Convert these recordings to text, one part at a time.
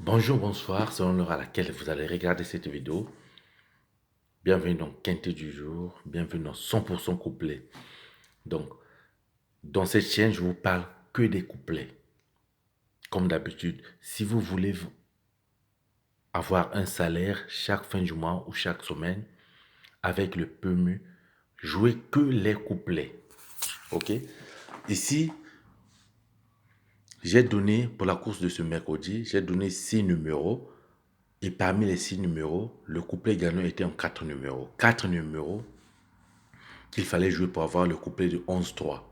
Bonjour, bonsoir, selon l'heure à laquelle vous allez regarder cette vidéo. Bienvenue dans Quintet du jour, bienvenue dans 100% couplet. Donc, dans cette chaîne, je vous parle que des couplets. Comme d'habitude, si vous voulez avoir un salaire chaque fin du mois ou chaque semaine, avec le PMU, jouez que les couplets. Ok? Ici, j'ai donné, pour la course de ce mercredi, j'ai donné 6 numéros. Et parmi les 6 numéros, le couplet gagnant était en 4 numéros. 4 numéros qu'il fallait jouer pour avoir le couplet de 11-3.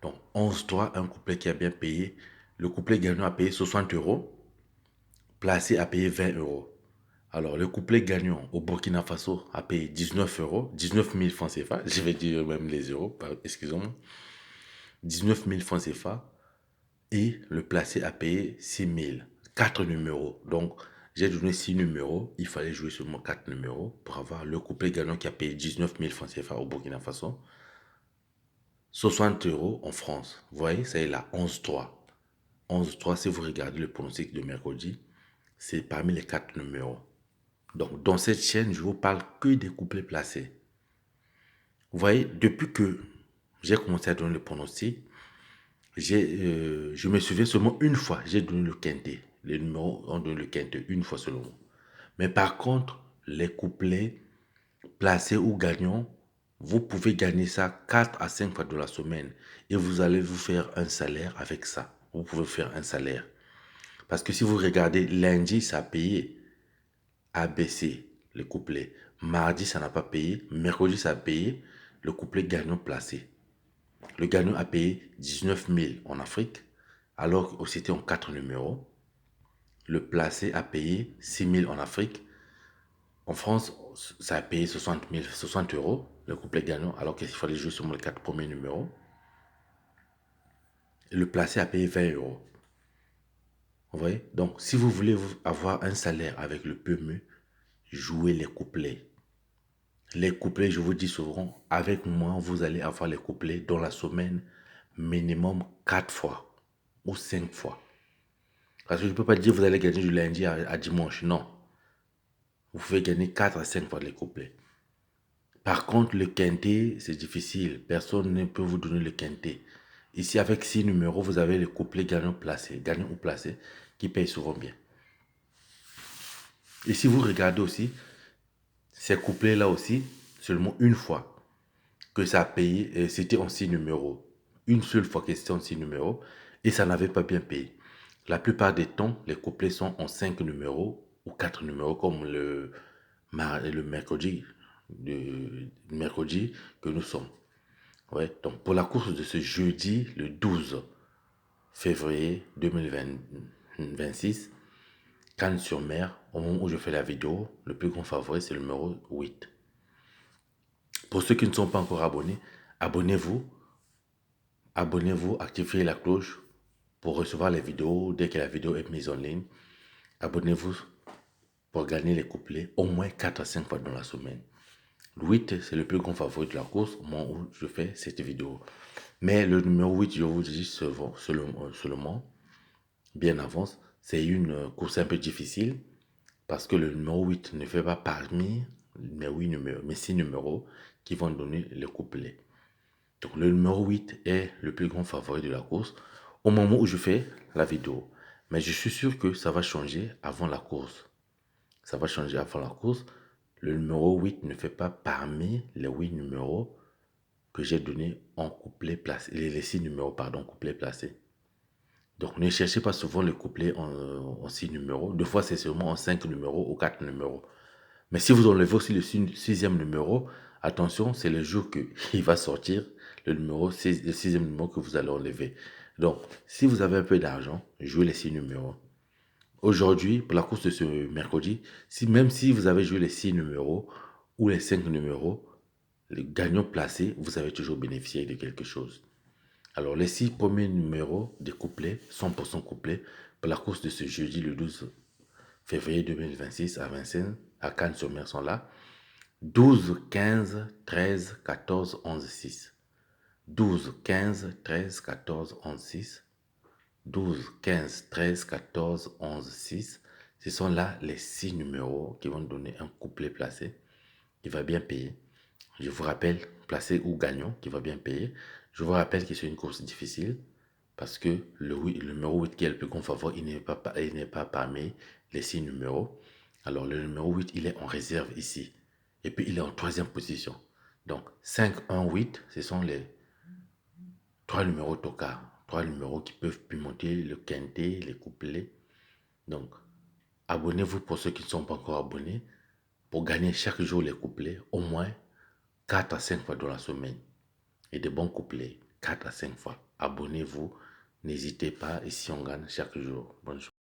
Donc 11-3, un couplet qui a bien payé. Le couplet gagnant a payé 60 euros. Placé a payé 20 euros. Alors le couplet gagnant au Burkina Faso a payé 19 euros. 19 000 francs CFA. Je vais dire même les euros, excusez-moi. 19 000 francs CFA. Et le placé a payé 6 000. 4 numéros. Donc j'ai donné 6 numéros. Il fallait jouer seulement 4 numéros pour avoir le couplet gagnant qui a payé 19 000 francs CFA au Burkina Faso. 60 euros en France. Vous voyez, c'est là, 11-3. 11-3, si vous regardez le pronostic de mercredi, c'est parmi les 4 numéros. Donc, dans cette chaîne, je vous parle que des couplets placés. Vous voyez, depuis que j'ai commencé à donner le pronostic, je me souviens seulement une fois, j'ai donné le quintet. Les numéros ont donné le quintet une fois seulement. Mais par contre, les couplets placés ou gagnants, vous pouvez gagner ça 4 à 5 fois de la semaine et vous allez vous faire un salaire avec ça. Vous pouvez faire un salaire. Parce que si vous regardez, lundi, ça a payé, a baissé le couplet. Mardi, ça n'a pas payé. Mercredi, ça a payé. Le couplet gagnant placé. Le gagnant a payé 19 000 en Afrique, alors que c'était en 4 numéros. Le placé a payé 6 000 en Afrique. En France, ça a payé 60 euros, le couplet gagnant, alors qu'il fallait jouer sur les 4 premiers numéros. Et le placé a payé 20 euros. Vous voyez? Donc, si vous voulez avoir un salaire avec le PMU, jouez les couplets. Les couplets, je vous dis souvent, avec moi, vous allez avoir les couplets dans la semaine minimum 4 fois ou 5 fois. Parce que je ne peux pas dire que vous allez gagner du lundi à dimanche. Non. Vous pouvez gagner 4 à 5 fois les couplets. Par contre, le quintet, c'est difficile. Personne ne peut vous donner le quintet. Ici, avec 6 numéros, vous avez le couplet gagnant ou placé, qui paye souvent bien. Et si vous regardez aussi, ces couplets-là aussi, seulement une fois que ça a payé, et c'était en 6 numéros. Une seule fois que c'était en 6 numéros, et ça n'avait pas bien payé. La plupart des temps, les couplets sont en 5 numéros ou 4 numéros, comme le mercredi que nous sommes. Ouais, donc pour la course de ce jeudi, le 12 février 2026, Cannes-sur-Mer, au moment où je fais la vidéo, le plus grand favori, c'est le numéro 8. Pour ceux qui ne sont pas encore abonnés, abonnez-vous, abonnez-vous, activez la cloche pour recevoir les vidéos dès que la vidéo est mise en ligne. Abonnez-vous pour gagner les couplets au moins 4 à 5 fois dans la semaine. Le 8, c'est le plus grand favori de la course au moment où je fais cette vidéo. Mais le numéro 8, je vous dis seulement, bien avance, c'est une course un peu difficile parce que le numéro 8 ne fait pas parmi mes 6 numéros qui vont donner le couplet. Donc le numéro 8 est le plus grand favori de la course au moment où je fais la vidéo. Mais je suis sûr que ça va changer avant la course. Ça va changer avant la course. Le numéro 8 ne fait pas parmi les 8 numéros que j'ai donnés en couplet placé. Les 6 numéros, pardon, couplet placé. Donc ne cherchez pas souvent le couplet en 6 numéros. Deux fois, c'est seulement en 5 numéros ou 4 numéros. Mais si vous enlevez aussi le sixième numéro, attention, c'est le jour qu'il va sortir le sixième numéro que vous allez enlever. Donc, si vous avez un peu d'argent, jouez les 6 numéros. Aujourd'hui, pour la course de ce mercredi, même si vous avez joué les 6 numéros ou les 5 numéros, les gagnants placés, vous avez toujours bénéficié de quelque chose. Alors, les 6 premiers numéros des couplets, 100% couplets, pour la course de ce jeudi, le 12 février 2026 à Vincennes, à Cannes-sur-Mer sont là. 12, 15, 13, 14, 11, 6. 12, 15, 13, 14, 11, 6. 12, 15, 13, 14, 11, 6. Ce sont là les 6 numéros qui vont donner un couplet placé qui va bien payer. Je vous rappelle, placé ou gagnant qui va bien payer. Je vous rappelle que c'est une course difficile parce que le numéro 8 qui est le plus confort, il n'est pas parmi les 6 numéros. Alors le numéro 8, il est en réserve ici. Et puis il est en troisième position. Donc 5, 1, 8, ce sont les 3 numéros tocards. 3 numéros qui peuvent pimenter le quintet, les couplets. Donc abonnez-vous pour ceux qui ne sont pas encore abonnés pour gagner chaque jour les couplets au moins 4 à 5 fois dans la semaine. Et de bons couplets 4 à 5 fois. Abonnez-vous, n'hésitez pas et si on gagne chaque jour. Bonne journée.